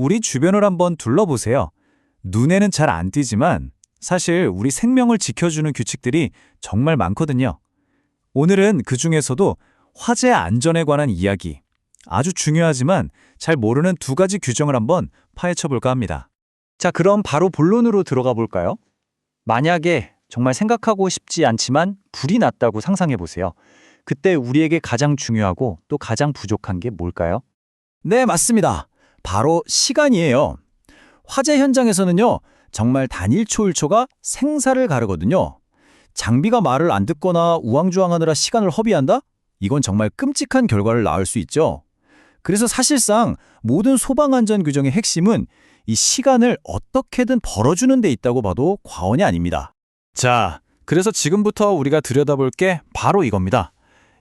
우리 주변을 한번 둘러보세요. 눈에는 잘 안 띄지만 사실 우리 생명을 지켜주는 규칙들이 정말 많거든요. 오늘은 그 중에서도 화재 안전에 관한 이야기, 아주 중요하지만 잘 모르는 두 가지 규정을 한번 파헤쳐 볼까 합니다. 자, 그럼 바로 본론으로 들어가 볼까요? 만약에 정말 생각하고 싶지 않지만 불이 났다고 상상해 보세요. 그때 우리에게 가장 중요하고 또 가장 부족한 게 뭘까요? 네, 맞습니다. 바로 시간이에요. 화재 현장에서는요, 정말 단일 초일초가 생사를 가르거든요. 장비가 말을 안 듣거나 우왕좌왕하느라 시간을 허비한다? 이건 정말 끔찍한 결과를 낳을 수 있죠. 그래서 사실상 모든 소방안전 규정의 핵심은 이 시간을 어떻게든 벌어주는 데 있다고 봐도 과언이 아닙니다. 자, 그래서 지금부터 우리가 들여다볼 게 바로 이겁니다.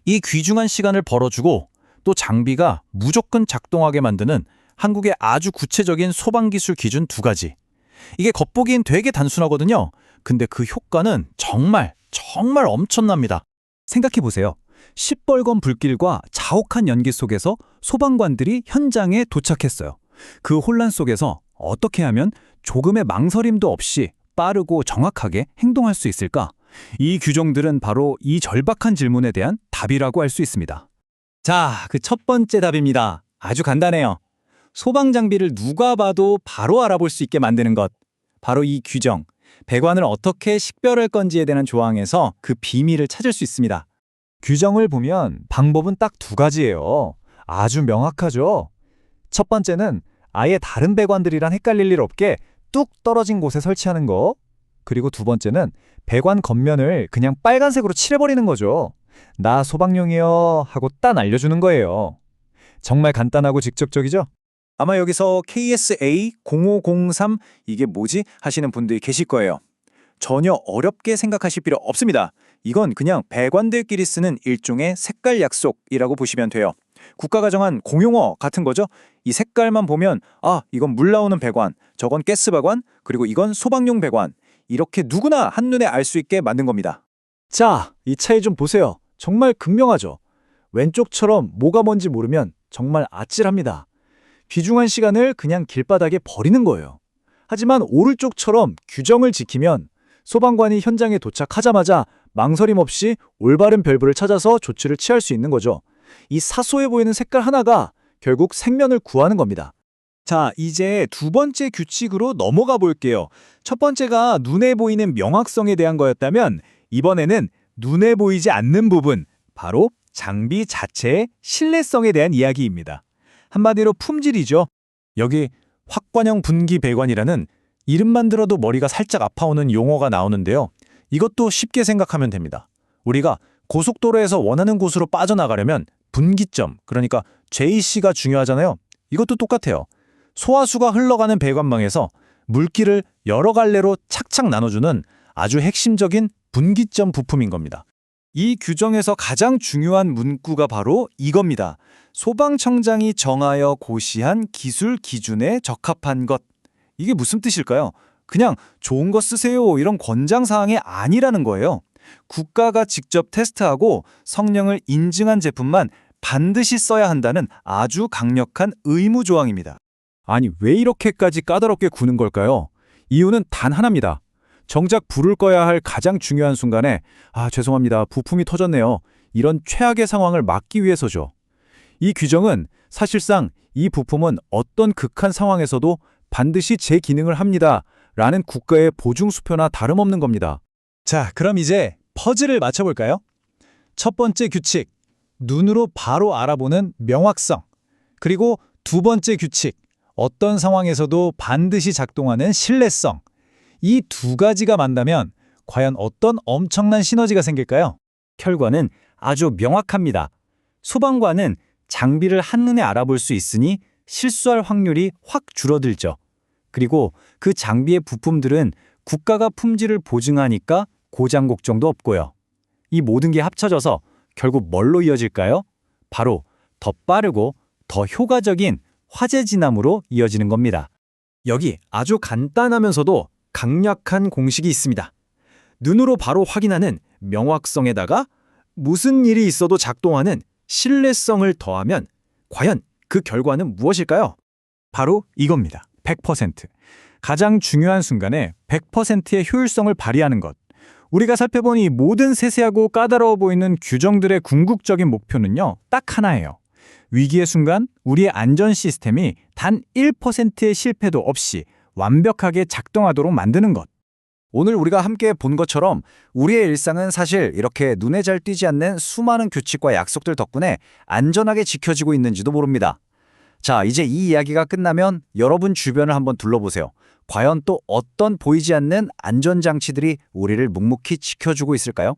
이 귀중한 시간을 벌어주고 또 장비가 무조건 작동하게 만드는 한국의 아주 구체적인 소방기술 기준 두 가지. 이게 겉보기엔 되게 단순하거든요. 근데 그 효과는 정말 엄청납니다. 생각해보세요. 시뻘건 불길과 자욱한 연기 속에서 소방관들이 현장에 도착했어요. 그 혼란 속에서 어떻게 하면 조금의 망설임도 없이 빠르고 정확하게 행동할 수 있을까? 이 규정들은 바로 이 절박한 질문에 대한 답이라고 할 수 있습니다. 자, 그 첫 번째 답입니다. 아주 간단해요. 소방 장비를 누가 봐도 바로 알아볼 수 있게 만드는 것. 바로 이 규정, 배관을 어떻게 식별할 건지에 대한 조항에서 그 비밀을 찾을 수 있습니다. 규정을 보면 방법은 딱 두 가지예요. 아주 명확하죠. 첫 번째는 아예 다른 배관들이랑 헷갈릴 일 없게 뚝 떨어진 곳에 설치하는 거. 그리고 두 번째는 배관 겉면을 그냥 빨간색으로 칠해버리는 거죠. 나 소방용이요 하고 딱 알려주는 거예요. 정말 간단하고 직접적이죠? 아마 여기서 KSA0503 이게 뭐지? 하시는 분들이 계실 거예요. 전혀 어렵게 생각하실 필요 없습니다. 이건 그냥 배관들끼리 쓰는 일종의 색깔 약속이라고 보시면 돼요. 국가가 정한 공용어 같은 거죠. 이 색깔만 보면 이건 물 나오는 배관, 저건 가스 배관, 그리고 이건 소방용 배관. 이렇게 누구나 한눈에 알 수 있게 만든 겁니다. 자, 이 차이 좀 보세요. 정말 극명하죠. 왼쪽처럼 뭐가 뭔지 모르면 정말 아찔합니다. 귀중한 시간을 그냥 길바닥에 버리는 거예요. 하지만 오른쪽처럼 규정을 지키면 소방관이 현장에 도착하자마자 망설임 없이 올바른 밸브를 찾아서 조치를 취할 수 있는 거죠. 이 사소해 보이는 색깔 하나가 결국 생명을 구하는 겁니다. 자, 이제 두 번째 규칙으로 넘어가 볼게요. 첫 번째가 눈에 보이는 명확성에 대한 거였다면 이번에는 눈에 보이지 않는 부분, 바로 장비 자체의 신뢰성에 대한 이야기입니다. 한마디로 품질이죠. 여기 확관형 분기 배관이라는 이름만 들어도 머리가 살짝 아파오는 용어가 나오는데요. 이것도 쉽게 생각하면 됩니다. 우리가 고속도로에서 원하는 곳으로 빠져나가려면 분기점, 그러니까 JC가 중요하잖아요. 이것도 똑같아요. 소화수가 흘러가는 배관망에서 물기를 여러 갈래로 착착 나눠주는 아주 핵심적인 분기점 부품인 겁니다. 이 규정에서 가장 중요한 문구가 바로 이겁니다. 소방청장이 정하여 고시한 기술 기준에 적합한 것. 이게 무슨 뜻일까요? 그냥 좋은 거 쓰세요 이런 권장사항이 아니라는 거예요. 국가가 직접 테스트하고 성능을 인증한 제품만 반드시 써야 한다는 아주 강력한 의무 조항입니다. 아니, 왜 이렇게까지 까다롭게 구는 걸까요? 이유는 단 하나입니다. 정작 불을 꺼야 할 가장 중요한 순간에 죄송합니다. 부품이 터졌네요. 이런 최악의 상황을 막기 위해서죠. 이 규정은 사실상 이 부품은 어떤 극한 상황에서도 반드시 제 기능을 합니다. 라는 국가의 보증수표나 다름없는 겁니다. 자, 그럼 이제 퍼즐을 맞춰볼까요? 첫 번째 규칙, 눈으로 바로 알아보는 명확성. 그리고 두 번째 규칙, 어떤 상황에서도 반드시 작동하는 신뢰성. 이 두 가지가 만나면 과연 어떤 엄청난 시너지가 생길까요? 결과는 아주 명확합니다. 소방관은 장비를 한눈에 알아볼 수 있으니 실수할 확률이 확 줄어들죠. 그리고 그 장비의 부품들은 국가가 품질을 보증하니까 고장 걱정도 없고요. 이 모든 게 합쳐져서 결국 뭘로 이어질까요? 바로 더 빠르고 더 효과적인 화재 진압으로 이어지는 겁니다. 여기 아주 간단하면서도 강력한 공식이 있습니다. 눈으로 바로 확인하는 명확성에다가 무슨 일이 있어도 작동하는 신뢰성을 더하면 과연 그 결과는 무엇일까요? 바로 이겁니다. 100%. 가장 중요한 순간에 100%의 효율성을 발휘하는 것. 우리가 살펴본 이 모든 세세하고 까다로워 보이는 규정들의 궁극적인 목표는요, 딱 하나예요. 위기의 순간 우리의 안전 시스템이 단 1%의 실패도 없이 완벽하게 작동하도록 만드는 것. 오늘 우리가 함께 본 것처럼 우리의 일상은 사실 이렇게 눈에 잘 띄지 않는 수많은 규칙과 약속들 덕분에 안전하게 지켜지고 있는지도 모릅니다. 자, 이제 이 이야기가 끝나면 여러분 주변을 한번 둘러보세요. 과연 또 어떤 보이지 않는 안전장치들이 우리를 묵묵히 지켜주고 있을까요?